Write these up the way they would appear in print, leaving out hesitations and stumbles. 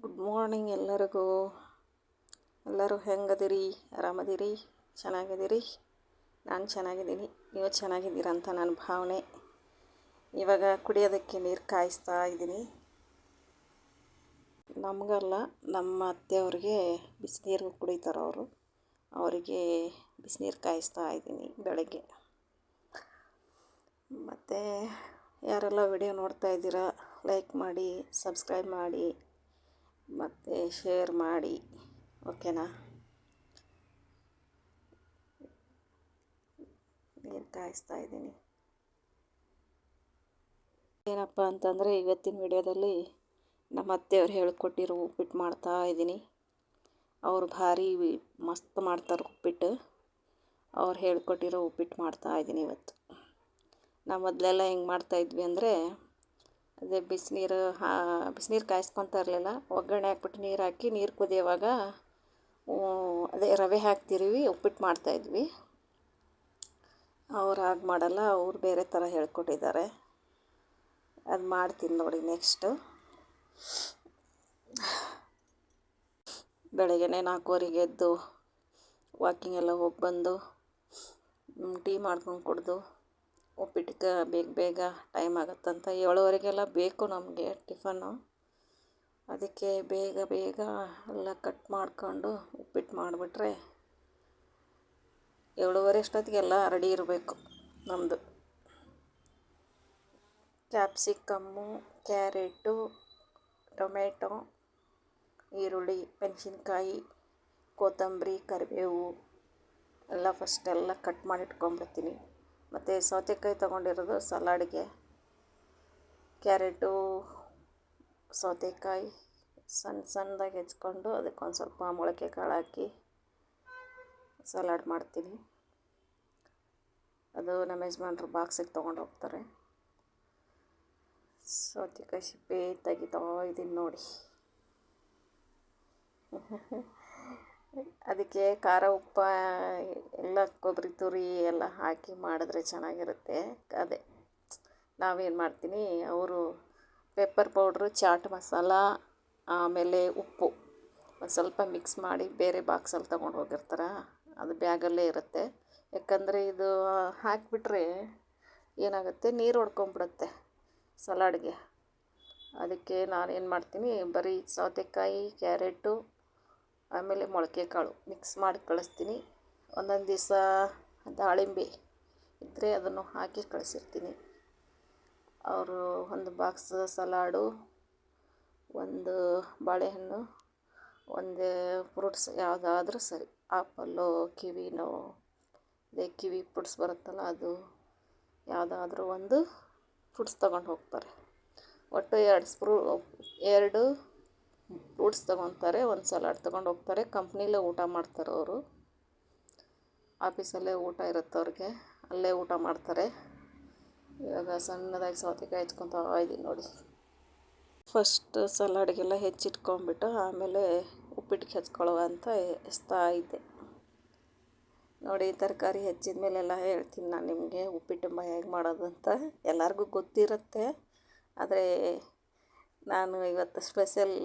Good morning ಎಲ್ಲರಿಗೂ. ಎಲ್ಲರೂ ಹೆಂಗದಿರಿ? ಆರಾಮದಿರಿ? ಚೆನ್ನಾಗಿದ್ದೀರಿ? ನಾನು ಚೆನ್ನಾಗಿದ್ದೀನಿ. ನೀವು ಚೆನ್ನಾಗಿದ್ದೀರ ಅಂತ ನನ್ನ ಭಾವನೆ. ಇವಾಗ ಕುಡಿಯೋದಕ್ಕೆ ನೀರು ಕಾಯಿಸ್ತಾ ಇದ್ದೀನಿ. ನಮಗಲ್ಲ, ನಮ್ಮ ಅತ್ತೆಯವ್ರಿಗೆ ಬಿಸಿನೀರು ಕುಡಿತಾರೆ ಅವರು. ಅವರಿಗೆ ಬಿಸಿನೀರು ಕಾಯಿಸ್ತಾ ಇದ್ದೀನಿ ಬೆಳಗ್ಗೆ. ಮತ್ತು ಯಾರೆಲ್ಲ ವಿಡಿಯೋ ನೋಡ್ತಾ ಇದ್ದೀರಾ, ಲೈಕ್ ಮಾಡಿ, ಸಬ್ಸ್ಕ್ರೈಬ್ ಮಾಡಿ ಮತ್ತು ಶೇರ್ ಮಾಡಿ, ಓಕೆನಾ? ನೀರು ಕಾಯಿಸ್ತಾ ಇದ್ದೀನಿ. ಏನಪ್ಪ ಅಂತಂದರೆ, ಇವತ್ತಿನ ವಿಡಿಯೋದಲ್ಲಿ ನಮ್ಮ ಅತ್ತೆಯವ್ರು ಹೇಳಿಕೊಟ್ಟಿರೋ ಉಪ್ಪಿಟ್ಟು ಮಾಡ್ತಾ ಇದ್ದೀನಿ. ಅವರು ಭಾರಿ ಮಸ್ತ್ ಮಾಡ್ತಾರೆ ಉಪ್ಪಿಟ್ಟು. ಅವ್ರು ಹೇಳಿಕೊಟ್ಟಿರೋ ಉಪ್ಪಿಟ್ಟು ಮಾಡ್ತಾ ಇದ್ದೀನಿ ಇವತ್ತು. ನಾವು ಮೊದಲೆಲ್ಲ ಹೆಂಗೆ ಮಾಡ್ತಾಯಿದ್ವಿ ಅಂದರೆ, ಅದೇ ಬಿಸಿನೀರು ಕಾಯಿಸ್ಕೊತಾ ಇರಲಿಲ್ಲ. ಒಗ್ಗರಣೆ ಹಾಕ್ಬಿಟ್ಟು ನೀರು ಹಾಕಿ, ನೀರು ಕುದಿಯೋವಾಗ ಅದೇ ರವೆ ಹಾಕ್ತಿರ್ವಿ, ಉಪ್ಪಿಟ್ಟು ಮಾಡ್ತಾಯಿದ್ವಿ. ಅವ್ರು ಹಾಗೆ ಮಾಡಲ್ಲ, ಅವ್ರು ಬೇರೆ ಥರ ಹೇಳ್ಕೊಟ್ಟಿದ್ದಾರೆ. ಅದು ಮಾಡ್ತೀನಿ ನೋಡಿ ನೆಕ್ಸ್ಟು. ಬೆಳಗ್ಗೆನೇ 4:15 ಎದ್ದು ವಾಕಿಂಗ್ ಎಲ್ಲ ಹೋಗಿ ಬಂದು ಟೀ ಮಾಡ್ಕೊಂಡು ಕುಡಿದು, ಉಪ್ಪಿಟ್ಟಿಗೆ ಬೇಗ ಟೈಮ್ ಆಗುತ್ತಂತ 7:30 ಬೇಕು ನಮಗೆ ಟಿಫನ್ನು. ಅದಕ್ಕೆ ಬೇಗ ಎಲ್ಲ ಕಟ್ ಮಾಡ್ಕೊಂಡು ಉಪ್ಪಿಟ್ಟು ಮಾಡಿಬಿಟ್ರೆ 7:30 ಅಷ್ಟೊತ್ತಿಗೆಲ್ಲ ರೆಡಿ ಇರಬೇಕು ನಮ್ಮದು. ಕ್ಯಾಪ್ಸಿಕಮ್ಮು, ಕ್ಯಾರೆಟು, ಟೊಮೆಟೊ, ಈರುಳ್ಳಿ, ಮೆಣಸಿನ್ಕಾಯಿ, ಕೊತ್ತಂಬರಿ, ಕರಿಬೇವು ಎಲ್ಲ ಫಸ್ಟೆಲ್ಲ ಕಟ್ ಮಾಡಿ ಇಟ್ಕೊಂಡ್ಬಿಡ್ತೀನಿ. ಮತ್ತು ಸೌತೆಕಾಯಿ ತೊಗೊಂಡಿರೋದು ಸಲಾಡ್ಗೆ. ಕ್ಯಾರೆಟು, ಸೌತೆಕಾಯಿ ಸಣ್ಣದಾಗಿ ಹೆಚ್ಕೊಂಡು ಅದಕ್ಕೊಂದು ಸ್ವಲ್ಪ ಮೊಳಕೆ ಕಾಳು ಹಾಕಿ ಸಲಾಡ್ ಮಾಡ್ತೀನಿ. ಅದು ನಮ್ಮ ಯಜಮಾನ್ರು ಬಾಕ್ಸಿಗೆ ತೊಗೊಂಡು ಹೋಗ್ತಾರೆ. ಸೌತೆಕಾಯಿ ಸಿಪ್ಪೆ ತೆಗಿತಾ ಇದ್ದೀನಿ ನೋಡಿ. ಅದಕ್ಕೆ ಖಾರ, ಉಪ್ಪು ಎಲ್ಲ ಕೊಬ್ಬರಿ ತುರಿ ಎಲ್ಲ ಹಾಕಿ ಮಾಡಿದ್ರೆ ಚೆನ್ನಾಗಿರುತ್ತೆ. ಅದೇ ನಾವೇನು ಮಾಡ್ತೀನಿ, ಅವರು ಪೆಪ್ಪರ್ ಪೌಡ್ರು, ಚಾಟ್ ಮಸಾಲ, ಆಮೇಲೆ ಉಪ್ಪು ಒಂದು ಸ್ವಲ್ಪ ಮಿಕ್ಸ್ ಮಾಡಿ ಬೇರೆ ಬಾಕ್ಸಲ್ಲಿ ತೊಗೊಂಡು ಹೋಗಿರ್ತಾರೆ. ಅದು ಬ್ಯಾಗಲ್ಲೇ ಇರುತ್ತೆ. ಯಾಕಂದರೆ ಇದು ಹಾಕಿಬಿಟ್ರೆ ಏನಾಗುತ್ತೆ, ನೀರು ಹೊಡ್ಕೊಂಬಿಡುತ್ತೆ ಸಲಾಡ್ಗೆ. ಅದಕ್ಕೆ ನಾನೇನು ಮಾಡ್ತೀನಿ, ಬರೀ ಸೌತೆಕಾಯಿ, ಕ್ಯಾರೆಟು, ಆಮೇಲೆ ಮೊಳಕೆ ಕಾಳು ಮಿಕ್ಸ್ ಮಾಡಿ ಕಳಿಸ್ತೀನಿ. ಒಂದೊಂದು ದಿವಸ ದಾಳಿಂಬೆ ಇದ್ದರೆ ಅದನ್ನು ಹಾಕಿ ಕಳಿಸಿರ್ತೀನಿ. ಅವರು ಒಂದು ಬಾಕ್ಸ್ ಸಲಾಡು, ಒಂದು ಬಾಳೆಹಣ್ಣು, ಒಂದು ಫ್ರೂಟ್ಸ್ ಯಾವುದಾದ್ರೂ ಸರಿ, ಆಪಲ್ಲು, ಕಿವಿನೋ, ಅದೇ ಕಿವಿ ಫ್ರೂಟ್ಸ್ ಬರುತ್ತಲ್ಲ, ಅದು ಯಾವುದಾದ್ರೂ ಒಂದು ಫ್ರೂಟ್ಸ್ ತೊಗೊಂಡು ಹೋಗ್ತಾರೆ. ಒಟ್ಟು 2 ಫ್ರೂಟ್ಸ್ ತೊಗೊತಾರೆ, ಒಂದು ಸಲಾಡ್ ತೊಗೊಂಡು ಹೋಗ್ತಾರೆ. ಕಂಪ್ನಿಲೇ ಊಟ ಮಾಡ್ತಾರೆ ಅವರು. ಆಫೀಸಲ್ಲೇ ಊಟ ಇರುತ್ತೆ ಅವ್ರಿಗೆ, ಅಲ್ಲೇ ಊಟ ಮಾಡ್ತಾರೆ. ಇವಾಗ ಸಣ್ಣದಾಗಿ ಸೌತೆಕಾಯಿ ಹೆಚ್ಕೊತಾ ಇದ್ದೀನಿ ನೋಡಿ. ಫಸ್ಟ್ ಸಲಾಡ್ಗೆಲ್ಲ ಹೆಚ್ಚಿಟ್ಕೊಂಬಿಟ್ಟು ಆಮೇಲೆ ಉಪ್ಪಿಟ್ಟಿಗೆ ಹೆಚ್ಕೊಳ್ಳುವ ಅಂತ ಎಸ್ತಾ ಇದ್ದೆ ನೋಡಿ. ತರಕಾರಿ ಹೆಚ್ಚಿದ ಮೇಲೆಲ್ಲ ಹೇಳ್ತೀನಿ ನಾನು ನಿಮಗೆ ಉಪ್ಪಿಟ್ಟು ಹೇಗೆ ಮಾಡೋದು ಅಂತ. ಎಲ್ಲರಿಗೂ ಗೊತ್ತಿರುತ್ತೆ, ಆದರೆ ನಾನು ಇವತ್ತು ಸ್ಪೆಷಲ್.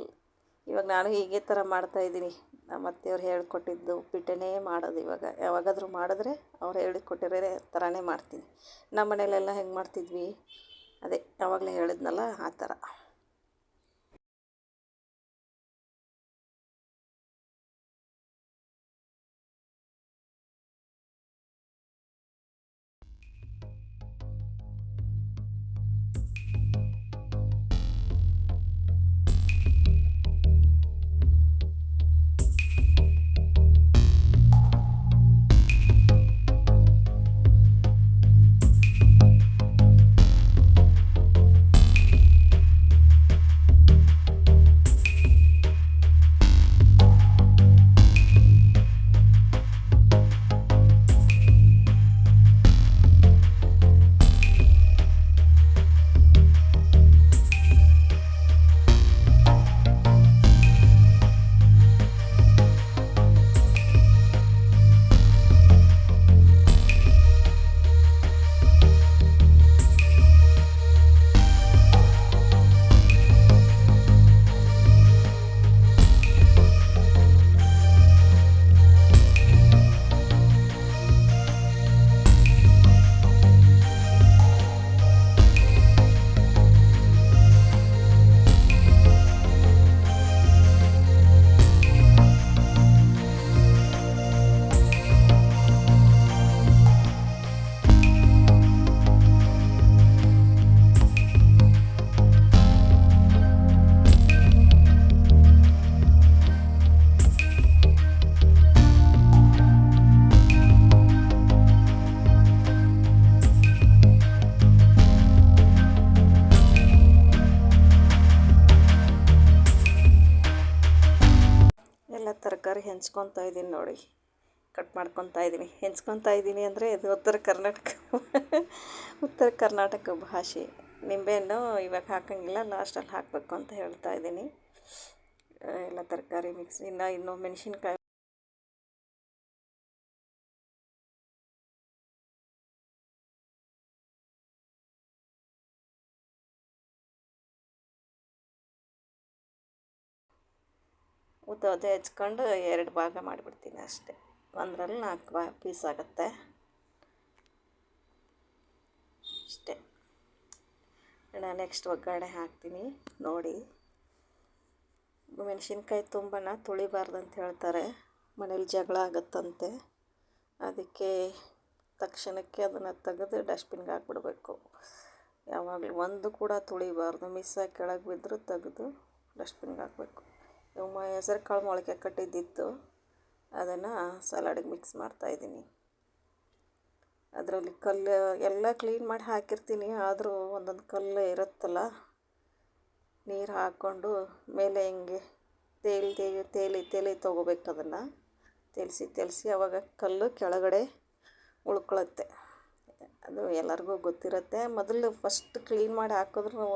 ಇವಾಗ ನಾನು ಹೀಗೆ ಥರ ಮಾಡ್ತಾಯಿದ್ದೀನಿ. ನಮ್ಮ ಅತ್ತೆಯವ್ರು ಹೇಳ್ಕೊಟ್ಟಿದ್ದು ಉಪ್ಪಿಟ್ಟೇ ಮಾಡೋದು. ಇವಾಗ ಯಾವಾಗಾದರೂ ಮಾಡಿದ್ರೆ ಅವ್ರು ಹೇಳಿಕೊಟ್ಟಿರೋ ಥರನೇ ಮಾಡ್ತೀನಿ. ನಮ್ಮ ಮನೇಲೆಲ್ಲ ಹೆಂಗೆ ಮಾಡ್ತಿದ್ವಿ, ಅದೇ ಯಾವಾಗಲೇ ಹೇಳಿದ್ನಲ್ಲ ಆ ಥರ. ತರಕಾರಿ ಹೆಂಚ್ಕೊತಾ ಇದ್ದೀನಿ ನೋಡಿ, ಕಟ್ ಮಾಡ್ಕೊತಾ ಇದ್ದೀನಿ. ಹೆಂಚ್ಕೊತಾ ಇದ್ದೀನಿ ಅಂದರೆ ಇದು ಉತ್ತರ ಕರ್ನಾಟಕ ಉತ್ತರ ಕರ್ನಾಟಕ ಭಾಷೆ. ನಿಂಬೆಹಣ್ಣು ಇವಾಗ ಹಾಕೋಂಗಿಲ್ಲ, ಲಾಸ್ಟಲ್ಲಿ ಹಾಕಬೇಕು ಅಂತ ಹೇಳ್ತಾ ಇದ್ದೀನಿ. ಎಲ್ಲ ತರಕಾರಿ ಮಿಕ್ಸ್, ಇನ್ನು ಮೆಣಸಿನ್ಕಾಯಿ ಉದ್ದ ಹೆಚ್ಕೊಂಡು 2 ಭಾಗ ಮಾಡಿಬಿಡ್ತೀನಿ ಅಷ್ಟೇ. ಒಂದರಲ್ಲಿ 4 ಪೀಸ್ ಆಗುತ್ತೆ ಅಷ್ಟೇ. ನಾನು ನೆಕ್ಸ್ಟ್ ಒಗ್ಗರಣೆ ಹಾಕ್ತೀನಿ ನೋಡಿ. ಮೆಣಸಿನ್ಕಾಯಿ ತುಂಬನ ತುಳಿಬಾರ್ದು ಅಂತ ಹೇಳ್ತಾರೆ, ಮನೇಲಿ ಜಗಳ ಆಗುತ್ತಂತೆ. ಅದಕ್ಕೆ ತಕ್ಷಣಕ್ಕೆ ಅದನ್ನು ತೆಗೆದು ಡಸ್ಟ್ಬಿನ್ಗೆ ಹಾಕ್ಬಿಡ್ಬೇಕು. ಯಾವಾಗಲೂ ಒಂದು ಕೂಡ ತುಳಿಬಾರ್ದು, ಮಿಸ್ಸಾಗಿ ಕೆಳಗೆ ಬಿದ್ದರೂ ತೆಗೆದು ಡಸ್ಟ್ಬಿನ್ಗೆ ಹಾಕಬೇಕು. ಹೆಸರು ಕಾಳು ಮೊಳಕೆ ಕಟ್ಟಿದ್ದಿತ್ತು, ಅದನ್ನು ಸಲಾಡಿಗೆ ಮಿಕ್ಸ್ ಮಾಡ್ತಾಯಿದ್ದೀನಿ. ಅದರಲ್ಲಿ ಕಲ್ಲು ಎಲ್ಲ ಕ್ಲೀನ್ ಮಾಡಿ ಹಾಕಿರ್ತೀನಿ, ಆದರೂ ಒಂದೊಂದು ಕಲ್ಲು ಇರುತ್ತಲ್ಲ. ನೀರು ಹಾಕ್ಕೊಂಡು ಮೇಲೆ ಹಿಂಗೆ ತೇಲಿ ತೊಗೋಬೇಕು. ಅದನ್ನು ತೇಲಿಸಿ ಆವಾಗ ಕಲ್ಲು ಕೆಳಗಡೆ ಉಳ್ಕೊಳುತ್ತೆ. ಅದು ಎಲ್ಲರಿಗೂ ಗೊತ್ತಿರುತ್ತೆ. ಮೊದಲು ಫಸ್ಟ್ ಕ್ಲೀನ್ ಮಾಡಿ ಹಾಕಿದ್ರು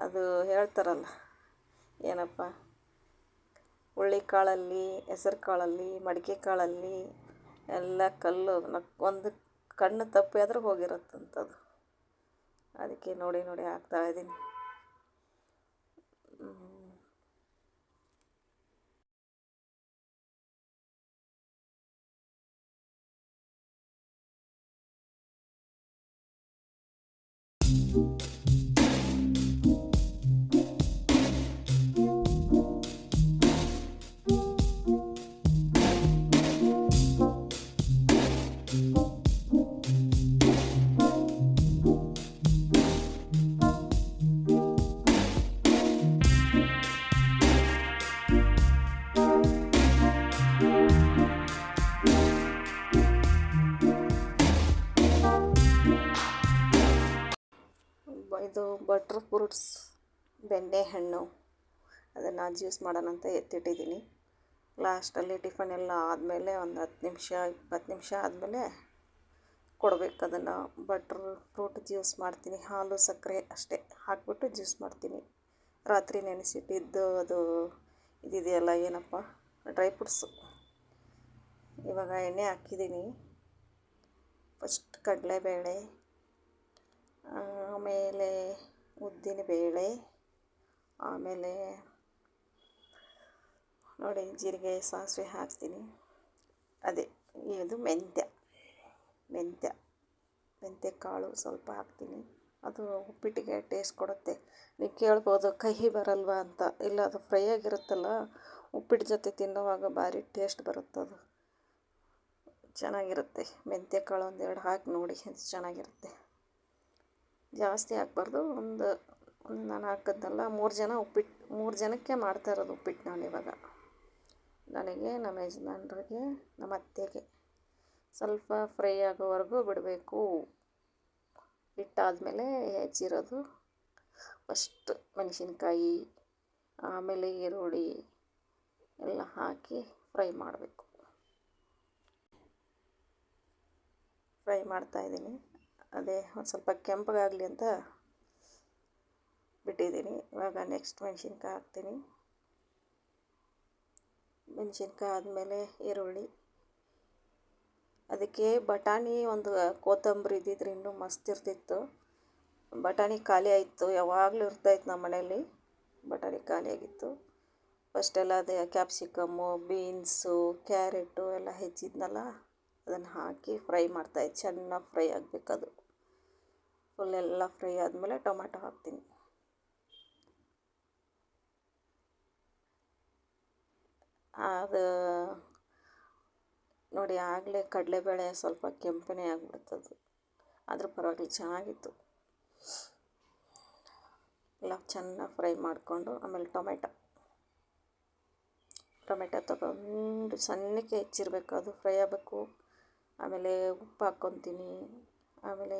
ಅದು ಹೇಳ್ತಾರಲ್ಲ, ಏನಪ್ಪ, ಹುಳ್ಳಿಕಾಳಲ್ಲಿ, ಹೆಸರು ಕಾಳಲ್ಲಿ, ಮಡಿಕೆ ಕಾಳಲ್ಲಿ ಎಲ್ಲ ಕಲ್ಲು ಒಂದು ಕಣ್ಣು ತಪ್ಪಿ ಆದರೂ ಹೋಗಿರುತ್ತಂಥದ್ದು. ಅದಕ್ಕೆ ನೋಡಿ ಹಾಕ್ತಾಯಿದ್ದೀನಿ. ಇದು ಬಟ್ರ್ ಫ್ರೂಟ್ಸ್, ಬೆಣ್ಣೆಹಣ್ಣು, ಅದನ್ನು ಜ್ಯೂಸ್ ಮಾಡೋಣ ಅಂತ ಎತ್ತಿಟ್ಟಿದ್ದೀನಿ. ಲಾಸ್ಟಲ್ಲಿ ಟಿಫನ್ ಎಲ್ಲ ಆದಮೇಲೆ ಒಂದು 10 ನಿಮಿಷ 20 ನಿಮಿಷ ಆದಮೇಲೆ ಕೊಡಬೇಕು. ಅದನ್ನು ಬಟ್ರ್ ಫ್ರೂಟ್ ಜ್ಯೂಸ್ ಮಾಡ್ತೀನಿ. ಹಾಲು ಸಕ್ಕರೆ ಅಷ್ಟೇ ಹಾಕ್ಬಿಟ್ಟು ಜ್ಯೂಸ್ ಮಾಡ್ತೀನಿ. ರಾತ್ರಿ ನೆನೆಸಿಟ್ಟಿದ್ದು ಅದು ಇದಿದೆಯಲ್ಲ, ಏನಪ್ಪ, ಡ್ರೈ ಫ್ರೂಟ್ಸು. ಇವಾಗ ಎಣ್ಣೆ ಹಾಕಿದ್ದೀನಿ. ಫಸ್ಟ್ ಕಡಲೆಬೇಳೆ, ಆಮೇಲೆ ಉದ್ದಿನಬೇಳೆ, ಆಮೇಲೆ ನೋಡಿ ಜೀರಿಗೆ ಸಾಸಿವೆ ಹಾಕ್ತೀನಿ. ಅದೇ ಇದು ಮೆಂತ್ಯ ಕಾಳು ಸ್ವಲ್ಪ ಹಾಕ್ತೀನಿ. ಅದು ಉಪ್ಪಿಟ್ಟಿಗೆ ಟೇಸ್ಟ್ ಕೊಡುತ್ತೆ. ನೀವು ಕೇಳ್ಬೋದು ಕಹಿ ಬರಲ್ವಾ ಅಂತ. ಇಲ್ಲ, ಅದು ಫ್ರೈ ಆಗಿರುತ್ತಲ್ಲ, ಉಪ್ಪಿಟ್ಟು ಜೊತೆ ತಿನ್ನುವಾಗ ಭಾರಿ ಟೇಸ್ಟ್ ಬರುತ್ತದು, ಚೆನ್ನಾಗಿರುತ್ತೆ. ಮೆಂತ್ಯ ಕಾಳು 1-2 ಹಾಕಿ ನೋಡಿ, ಅದು ಚೆನ್ನಾಗಿರುತ್ತೆ. ಜಾಸ್ತಿ ಹಾಕ್ಬಾರ್ದು. ನಾನು ಹಾಕಿದ್ನಲ್ಲ, 3 ಜನಕ್ಕೆ ಮಾಡ್ತಾ ಇರೋದು ಉಪ್ಪಿಟ್ಟು ನಾನಿವಾಗ. ನನಗೆ, ನಮ್ಮ ಯಜಮಾನ್ರಿಗೆ, ನಮ್ಮ ಅತ್ತೆಗೆ ಸ್ವಲ್ಪ ಫ್ರೈ ಆಗೋವರೆಗೂ ಬಿಡಬೇಕು. ಇಟ್ಟಾದಮೇಲೆ ಹೆಚ್ಚಿರೋದು ಫಸ್ಟ್ ಮೆಣಸಿನ್ಕಾಯಿ, ಆಮೇಲೆ ಈರುಳ್ಳಿ ಎಲ್ಲ ಹಾಕಿ ಫ್ರೈ ಮಾಡಬೇಕು. ಫ್ರೈ ಮಾಡ್ತಾಯಿದ್ದೀನಿ. ಅದೇ ಒಂದು ಸ್ವಲ್ಪ ಕೆಂಪಗಾಗಲಿ ಅಂತ ಬಿಟ್ಟಿದ್ದೀನಿ. ಇವಾಗ ನೆಕ್ಸ್ಟ್ ಮೆಣಸಿನ್ಕಾಯಿ ಹಾಕ್ತೀನಿ. ಮೆಣಸಿನ್ಕಾಯಿ ಆದಮೇಲೆ ಈರುಳ್ಳಿ, ಅದಕ್ಕೆ ಬಟಾಣಿ ಒಂದು ಕೊತ್ತಂಬರಿ ಇದ್ದಿದ್ರೆ ಇನ್ನೂ ಮಸ್ತ್ ಇರ್ತಿತ್ತು. ಬಟಾಣಿ ಖಾಲಿ ಆಯಿತು. ಯಾವಾಗಲೂ ಇರ್ತಾಯಿತ್ತು ನಮ್ಮ ಮನೆಯಲ್ಲಿ, ಬಟಾಣಿ ಖಾಲಿಯಾಗಿತ್ತು. ಫಸ್ಟೆಲ್ಲ ಅದೇ ಕ್ಯಾಪ್ಸಿಕಮ್ಮು, ಬೀನ್ಸು, ಕ್ಯಾರೆಟು ಎಲ್ಲ ಹೆಚ್ಚಿದ್ನಲ್ಲ, ಅದನ್ನು ಹಾಕಿ ಫ್ರೈ ಮಾಡ್ತಾಯಿದ್ದೆ. ಚೆನ್ನಾಗಿ ಫ್ರೈ ಆಗಬೇಕದು. ಫುಲ್ಲೆಲ್ಲ ಫ್ರೈ ಆದಮೇಲೆ ಟೊಮೆಟೊ ಹಾಕ್ತೀನಿ. ಅದು ನೋಡಿ, ಆಗಲೇ ಕಡಲೆಬೇಳೆ ಸ್ವಲ್ಪ ಕೆಂಪನೇ ಆಗಿಬಿಡ್ತದು, ಆದರೂ ಪರವಾಗಿಲ್ಲ, ಚೆನ್ನಾಗಿತ್ತು. ಎಲ್ಲ ಚೆನ್ನಾಗಿ ಫ್ರೈ ಮಾಡಿಕೊಂಡು ಆಮೇಲೆ ಟೊಮೆಟೊ ತಗೊಂಡು ಸಣ್ಣಕ್ಕೆ ಹೆಚ್ಚಿರಬೇಕು, ಅದು ಫ್ರೈ ಆಗಬೇಕು. ಆಮೇಲೆ ಉಪ್ಪು ಹಾಕ್ಕೊತೀನಿ. ಆಮೇಲೆ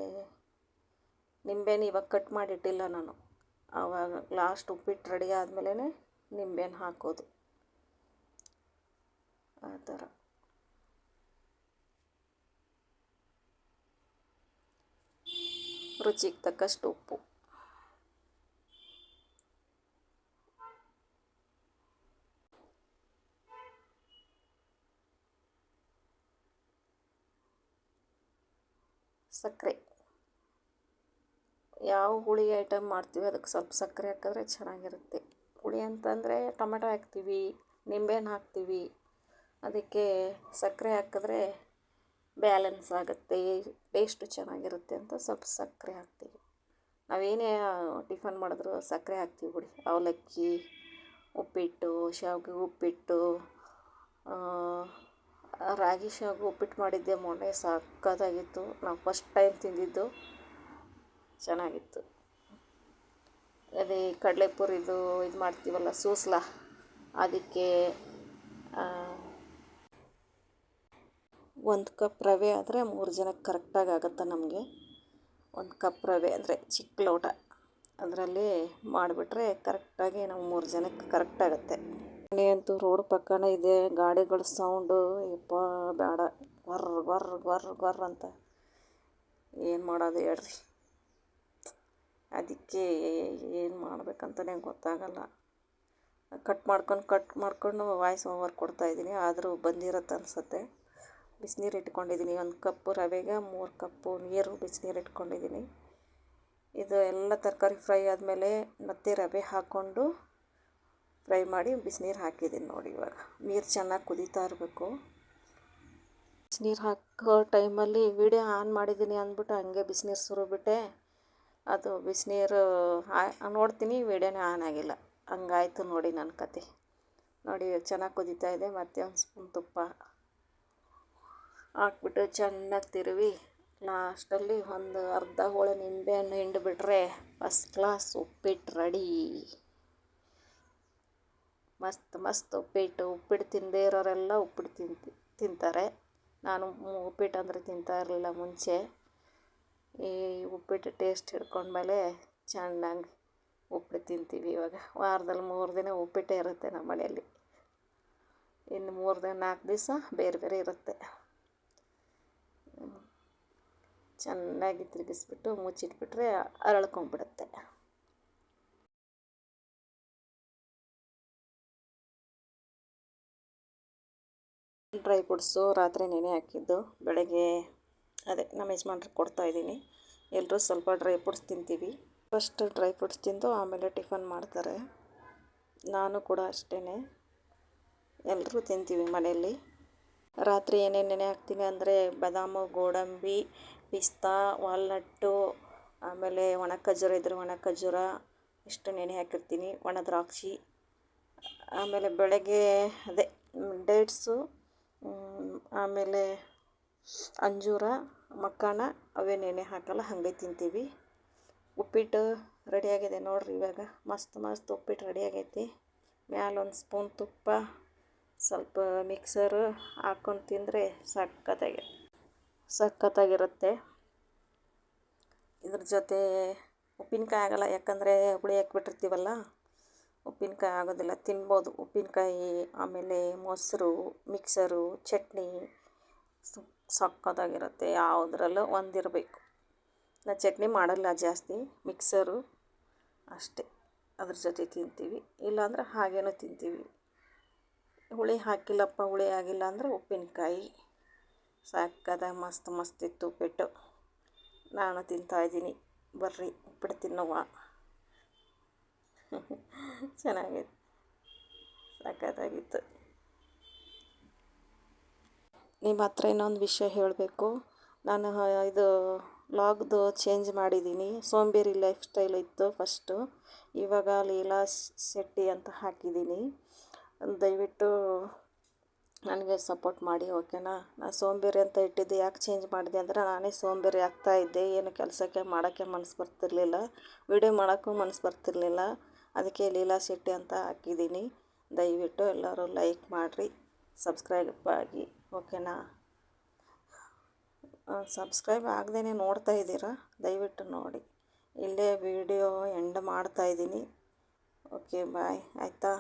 ನಿಂಬೆಹಣ್ಣು ಇವಾಗ ಕಟ್ ಮಾಡಿಟ್ಟಿಲ್ಲ ನಾನು, ಆವಾಗ ಲಾಸ್ಟ್ ಉಪ್ಪಿಟ್ಟು ರೆಡಿ ಆದಮೇಲೆ ನಿಂಬೆಹಣ್ಣು ಹಾಕೋದು. ಆ ಥರ. ರುಚಿಗೆ ತಕ್ಕಷ್ಟು ಉಪ್ಪು. ಸಕ್ಕರೆ, ಯಾವ ಹುಳಿ ಐಟಮ್ ಮಾಡ್ತೀವಿ ಅದಕ್ಕೆ ಸ್ವಲ್ಪ ಸಕ್ಕರೆ ಹಾಕಿದ್ರೆ ಚೆನ್ನಾಗಿರುತ್ತೆ. ಹುಳಿ ಅಂತಂದರೆ ಟೊಮೆಟೊ ಹಾಕ್ತೀವಿ, ನಿಂಬೆಹಣ್ಣು ಹಾಕ್ತೀವಿ, ಅದಕ್ಕೆ ಸಕ್ಕರೆ ಹಾಕಿದ್ರೆ ಬ್ಯಾಲೆನ್ಸ್ ಆಗುತ್ತೆ, ಟೇಸ್ಟು ಚೆನ್ನಾಗಿರುತ್ತೆ ಅಂತ ಸ್ವಲ್ಪ ಸಕ್ಕರೆ ಹಾಕ್ತೀವಿ. ನಾವೇನೇ ಟಿಫನ್ ಮಾಡಿದ್ರು ಸಕ್ಕರೆ ಹಾಕ್ತೀವಿ ಬಿಡಿ. ಅವಲಕ್ಕಿ, ಉಪ್ಪಿಟ್ಟು, ಶಾವಿಗೆ ಉಪ್ಪಿಟ್ಟು, ರಾಗಿ ಶಾವಿಗೆ ಉಪ್ಪಿಟ್ಟು ಮಾಡಿದ್ದೆ ಮೊನ್ನೆ, ಸಕ್ಕತ್ತಾಗಿತ್ತು. ನಾವು ಫಸ್ಟ್ ಟೈಮ್ ತಿಂದಿದ್ದು, ಚೆನ್ನಾಗಿತ್ತು. ಅದೇ ಕಡಲೆಪುರಿದು ಇದು ಮಾಡ್ತೀವಲ್ಲ ಸೂಸ್ಲ, ಅದಕ್ಕೆ 1 ಕಪ್ ರವೆ ಆದರೆ 3 ಜನಕ್ಕೆ ಕರೆಕ್ಟಾಗಿ ಆಗುತ್ತೆ ನಮಗೆ. 1 ಕಪ್ ರವೆ ಅಂದರೆ ಚಿಕ್ಕ ಲೋಟ, ಅದರಲ್ಲಿ ಮಾಡಿಬಿಟ್ರೆ ಕರೆಕ್ಟಾಗಿ ನಾವು 3 ಜನಕ್ಕೆ ಕರೆಕ್ಟ್ ಆಗುತ್ತೆ. ಮನೆ ಅಂತೂ ರೋಡ್ ಪಕ್ಕನೇ ಇದೆ, ಗಾಡಿಗಳ ಸೌಂಡು ಯಪ್ಪ ಬೇಡ, ಗೊರ್ರ ಗೊರ್ರ ಗೊರ್ರ ಗೊರ್ರ ಅಂತ. ಏನು ಮಾಡೋದು ಹೇಳ್ರಿ, ಅದಕ್ಕೆ ಏನು ಮಾಡ್ಬೇಕಂತಲೇ ಗೊತ್ತಾಗಲ್ಲ. ಕಟ್ ಮಾಡ್ಕೊಂಡು ವಾಯ್ಸ್ ಓವರ್ ಕೊಡ್ತಾಯಿದ್ದೀನಿ, ಆದರೂ ಬಂದಿರುತ್ತೆ ಅನಿಸುತ್ತೆ. ಬಿಸಿನೀರು ಇಟ್ಕೊಂಡಿದ್ದೀನಿ, 1 ಕಪ್ಪು ರವೆಗೆ 3 ಕಪ್ಪು ನೀರು ಬಿಸಿನೀರು ಇಟ್ಕೊಂಡಿದ್ದೀನಿ. ಇದು ಎಲ್ಲ ತರಕಾರಿ ಫ್ರೈ ಆದಮೇಲೆ ಮತ್ತೆ ರವೆ ಹಾಕ್ಕೊಂಡು ಫ್ರೈ ಮಾಡಿ ಬಿಸಿನೀರು ಹಾಕಿದ್ದೀನಿ ನೋಡಿ. ಇವಾಗ ನೀರು ಚೆನ್ನಾಗಿ ಕುದೀತಾ ಇರಬೇಕು. ಬಿಸಿನೀರು ಹಾಕೋ ಟೈಮಲ್ಲಿ ವಿಡಿಯೋ ಆನ್ ಮಾಡಿದ್ದೀನಿ ಅಂದ್ಬಿಟ್ಟು ಹಂಗೆ ಬಿಸಿನೀರು ಸುರಿಬಿಟ್ಟೆ. ಅದು ಬಿಸಿನೀರು ನೋಡ್ತೀನಿ ವಿಡಿಯೋನೇ ಆನ್ ಆಗಿಲ್ಲ. ಹಂಗಾಯ್ತು ನೋಡಿ ನನ್ನ ಕತೆ. ನೋಡಿ ಚೆನ್ನಾಗಿ ಕುದೀತಾ ಇದೆ. ಮತ್ತೆ 1 ಸ್ಪೂನ್ ತುಪ್ಪ ಹಾಕ್ಬಿಟ್ಟು ಚೆನ್ನಾಗಿ ತಿರುವಿ ಲಾಸ್ಟಲ್ಲಿ ಒಂದು ಅರ್ಧ ಹೋಳು ನಿಂಬೆಹಣ್ಣು ಹಿಂಡಿಬಿಟ್ರೆ ಫಸ್ಟ್ ಕ್ಲಾಸ್ ಉಪ್ಪಿಟ್ಟು ರೆಡಿ. ಮಸ್ತ್ ಉಪ್ಪಿಟ್ಟು ತಿನ್ನದೇ ಇರೋರೆಲ್ಲ ಉಪ್ಪಿಟ್ಟು ತಿಂತಾರೆ. ನಾನು ಉಪ್ಪಿಟ್ಟು ಅಂದರೆ ತಿಂತಾ ಇರಲಿಲ್ಲ ಮುಂಚೆ. ಈ ಉಪ್ಪಿಟ್ಟು ಟೇಸ್ಟ್ ಹಿಡ್ಕೊಂಡ್ಮೇಲೆ ಚೆನ್ನಾಗಿ ಉಪ್ಪಿಟ್ಟು ತಿಂತೀವಿ. ಇವಾಗ ವಾರದಲ್ಲಿ 3 ದಿನ ಉಪ್ಪಿಟ್ಟೇ ಇರುತ್ತೆ ನಮ್ಮ ಮನೆಯಲ್ಲಿ. ಇನ್ನು 4 ದಿವಸ ಬೇರೆ ಬೇರೆ ಇರುತ್ತೆ. ಚೆನ್ನಾಗಿ ತಿರುಗಿಸ್ಬಿಟ್ಟು ಮುಚ್ಚಿಟ್ಬಿಟ್ರೆ ಅರಳ್ಕೊಂಡ್ಬಿಡುತ್ತೆ. ಡ್ರೈ ಫ್ರೂಟ್ಸು ರಾತ್ರಿ ನೆನೆ ಹಾಕಿದ್ದು ಬೆಳಗ್ಗೆ ನಮ್ಮ ಯಜಮಾನ್ರಿಗೆ ಕೊಡ್ತಾಯಿದ್ದೀನಿ. ಎಲ್ಲರೂ ಸ್ವಲ್ಪ ಡ್ರೈ ಫ್ರೂಟ್ಸ್ ತಿಂತೀವಿ. ಫಸ್ಟ್ ಡ್ರೈ ಫ್ರೂಟ್ಸ್ ತಿಂದು ಆಮೇಲೆ ಟಿಫನ್ ಮಾಡ್ತಾರೆ. ನಾನು ಕೂಡ ಅಷ್ಟೇ, ಎಲ್ಲರೂ ತಿಂತೀವಿ ಮನೆಯಲ್ಲಿ. ರಾತ್ರಿ ಏನೇನು ನೆನೆ ಹಾಕ್ತೀನಿ ಅಂದರೆ ಬಾದಾಮು, ಗೋಡಂಬಿ, ಪಿಸ್ತಾ, ವಾಲ್ನಟ್ಟು, ಆಮೇಲೆ ಒಣ ಖರ್ಜೂರ ಇದ್ದರೆ ಒಣ ಖರ್ಜೂರ ಇಷ್ಟು ನೆನೆ ಹಾಕಿರ್ತೀನಿ. ಒಣ ದ್ರಾಕ್ಷಿ, ಆಮೇಲೆ ಬೆಳಗ್ಗೆ ಡೇಟ್ಸು, ಆಮೇಲೆ ಅಂಜೂರ, ಮಖಾನ ಅವೇ ನೆನೆ ಹಾಕಲ್ಲ, ಹಾಗೆ ತಿಂತೀವಿ. ಉಪ್ಪಿಟ್ಟು ರೆಡಿಯಾಗಿದೆ ನೋಡಿರಿ. ಇವಾಗ ಮಸ್ತ್ ಉಪ್ಪಿಟ್ಟು ರೆಡಿಯಾಗೈತಿ. ಮ್ಯಾಲೆ 1 ಸ್ಪೂನ್ ತುಪ್ಪ, ಸ್ವಲ್ಪ ಮಿಕ್ಸರು ಹಾಕ್ಕೊಂಡು ತಿಂದರೆ ಸಖತ್ತಾಗಿರುತ್ತೆ. ಇದ್ರ ಜೊತೆ ಉಪ್ಪಿನಕಾಯಿ ಆಗಲ್ಲ, ಯಾಕಂದರೆ ಹುಳಿ ಹಾಕ್ಬಿಟ್ಟಿರ್ತೀವಲ್ಲ, ಉಪ್ಪಿನಕಾಯಿ ಆಗೋದಿಲ್ಲ. ತಿನ್ಬೋದು ಉಪ್ಪಿನಕಾಯಿ, ಆಮೇಲೆ ಮೊಸರು, ಮಿಕ್ಸರು, ಚಟ್ನಿ ಸಖತ್ತಾಗಿರುತ್ತೆ. ಯಾವುದ್ರಲ್ಲೂ ಒಂದಿರಬೇಕು. ನಾನು ಚಟ್ನಿ ಮಾಡಲ್ಲ ಜಾಸ್ತಿ, ಮಿಕ್ಸರು ಅಷ್ಟೇ, ಅದ್ರ ಜೊತೆ ತಿಂತೀವಿ. ಇಲ್ಲಾಂದ್ರೆ ಹಾಗೇನೂ ತಿಂತೀವಿ. ಹುಳಿ ಹಾಕಿಲ್ಲಪ್ಪ, ಹುಳಿ ಆಗಿಲ್ಲ ಅಂದರೆ ಉಪ್ಪಿನಕಾಯಿ. ಸಖತ್ತಾಗಿ ಮಸ್ತ್ ಇತ್ತು ಉಪ್ಪಿಟ್ಟು. ನಾನು ತಿಂತಾಯಿದ್ದೀನಿ, ಬರ್ರಿ ಉಪ್ಪಿಟ್ಟು ತಿನ್ನೋವ. ಚೆನ್ನಾಗಿತ್ತು, ಸಖತ್ತಾಗಿತ್ತು. ನಿಮ್ಮ ಹತ್ರ ಇನ್ನೊಂದು ವಿಷಯ ಹೇಳಬೇಕು. ನಾನು ಇದು ವ್ಲಾಗ್ದು ಚೇಂಜ್ ಮಾಡಿದ್ದೀನಿ. ಸೋಂಬೇರಿ ಲೈಫ್ ಸ್ಟೈಲ್ ಇತ್ತು ಫಸ್ಟು, ಇವಾಗ ಲೀಲಾ ಶೆಟ್ಟಿ ಅಂತ ಹಾಕಿದ್ದೀನಿ. ದಯವಿಟ್ಟು ನನಗೆ ಸಪೋರ್ಟ್ ಮಾಡಿ, ಓಕೆನಾ. ನಾನು ಸೋಂಬೇರಿ ಅಂತ ಇಟ್ಟಿದ್ದೆ. ಯಾಕೆ ಚೇಂಜ್ ಮಾಡಿದೆ ಅಂದರೆ ನಾನೇ ಸೋಂಬೇರಿ ಆಗ್ತಾಯಿದ್ದೆ. ಏನು ಕೆಲಸಕ್ಕೆ ಮಾಡೋಕ್ಕೆ ಮನಸ್ಸು ಬರ್ತಿರಲಿಲ್ಲ, ವಿಡಿಯೋ ಮಾಡೋಕ್ಕೂ ಮನಸ್ಸು ಬರ್ತಿರಲಿಲ್ಲ. ಅದಕ್ಕೆ ಲೀಲಾ ಶೆಟ್ಟಿ ಅಂತ ಹಾಕಿದ್ದೀನಿ. ದಯವಿಟ್ಟು ಎಲ್ಲರೂ ಲೈಕ್ ಮಾಡಿರಿ, ಸಬ್ಸ್ಕ್ರೈಬ್ ಆಗಿ, ಓಕೆನಾ. ಸಬ್ಸ್ಕ್ರೈಬ್ ಆಗದೇ ನೋಡ್ತಾ ಇದ್ದೀರಾ, ದಯವಿಟ್ಟು ನೋಡಿ. ಇಲ್ಲೇ ವಿಡಿಯೋ ಎಂಡ್ ಮಾಡ್ತಾಯಿದ್ದೀನಿ. ಓಕೆ ಬಾಯ್, ಆಯಿತಾ.